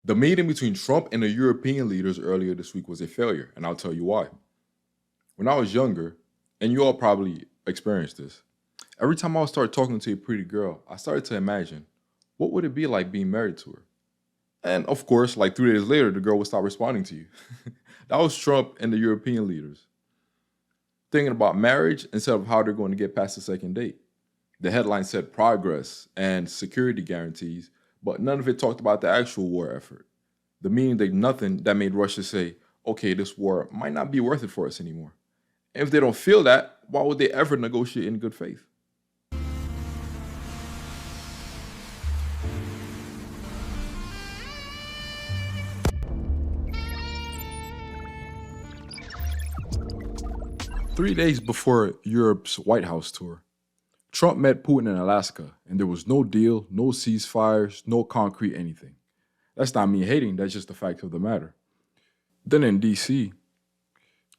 The meeting between Trump and the European leaders earlier this week was a failure, and I'll tell you why. When I was younger, and you all probably experienced this, every time I would start talking to a pretty girl, I started to imagine what would it be like being married to her? And of course, like 3 days later, the girl would stop responding to you. That was Trump and the European leaders thinking about marriage instead of how they're going to get past the second date. The headline said progress and security guarantees, but none of it talked about the actual war effort. The meaning did nothing that made Russia say, okay, this war might not be worth it for us anymore. And if they don't feel that, why would they ever negotiate in good faith? 3 days before Europe's White House tour, Trump met Putin in Alaska, and there was no deal, no ceasefires, no concrete anything. That's not me hating, that's just the fact of the matter. Then in DC,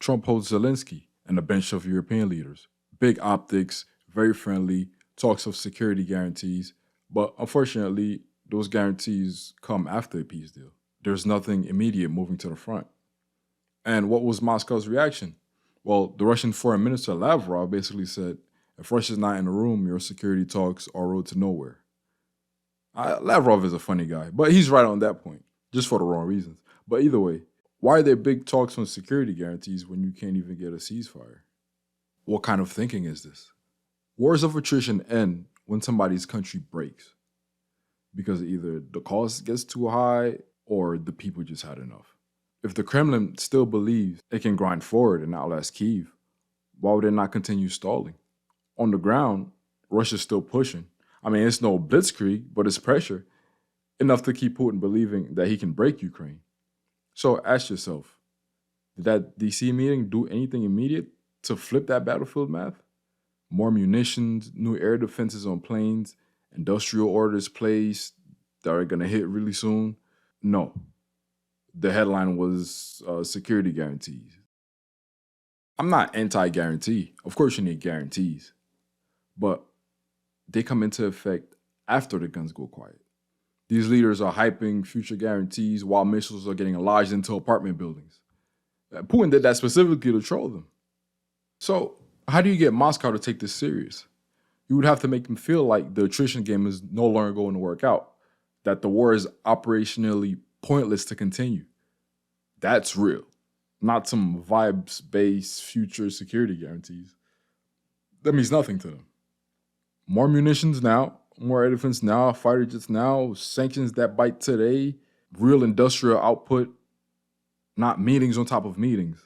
Trump holds Zelenskyy and a bunch of European leaders. Big optics, very friendly, talks of security guarantees, but unfortunately, those guarantees come after a peace deal. There's nothing immediate moving to the front. And what was Moscow's reaction? Well, the Russian Foreign Minister Lavrov basically said, if Russia's not in the room, your security talks are a road to nowhere. Lavrov is a funny guy, but he's right on that point, just for the wrong reasons. But either way, why are there big talks on security guarantees when you can't even get a ceasefire? What kind of thinking is this? Wars of attrition end when somebody's country breaks because either the cost gets too high or the people just had enough. If the Kremlin still believes it can grind forward and outlast Kyiv, why would it not continue stalling? On the ground, Russia's still pushing. I mean, it's no blitzkrieg, but it's pressure, enough to keep Putin believing that he can break Ukraine. So ask yourself, did that DC meeting do anything immediate to flip that battlefield math? More munitions, new air defenses on planes, industrial orders placed that are going to hit really soon? No. The headline was security guarantees. I'm not anti-guarantee. Of course you need guarantees. But they come into effect after the guns go quiet. These leaders are hyping future guarantees while missiles are getting lodged into apartment buildings. Putin did that specifically to troll them. So how do you get Moscow to take this serious? You would have to make them feel like the attrition game is no longer going to work out, that the war is operationally pointless to continue. That's real, not some vibes-based future security guarantees. That means nothing to them. More munitions now, more air defense now, fighter jets now, sanctions that bite today, real industrial output, not meetings on top of meetings.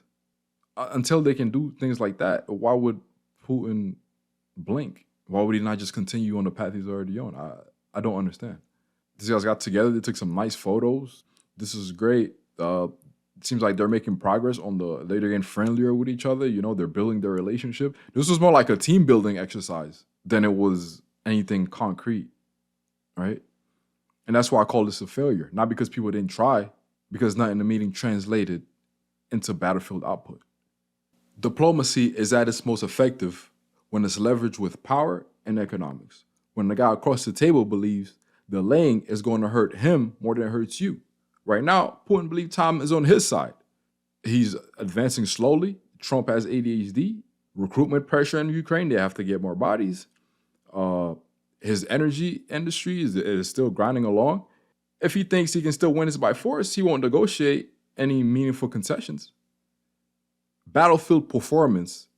Until they can do things like that, why would Putin blink? Why would he not just continue on the path he's already on? I don't understand. These guys got together, they took some nice photos. This is great. It seems like they're making progress on they're getting friendlier with each other. You know, they're building their relationship. This was more like a team building exercise than it was anything concrete, right? And that's why I call this a failure. Not because people didn't try, because nothing in the meeting translated into battlefield output. Diplomacy is at its most effective when it's leveraged with power and economics. When the guy across the table believes delaying is going to hurt him more than it hurts you. Right now, Putin believes time is on his side. He's advancing slowly. Trump has ADHD. Recruitment pressure in Ukraine, they have to get more bodies. His energy industry is still grinding along. If he thinks he can still win this by force, he won't negotiate any meaningful concessions. Battlefield performance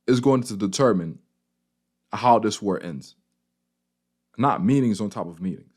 is going to determine how this war ends, not meetings on top of meetings.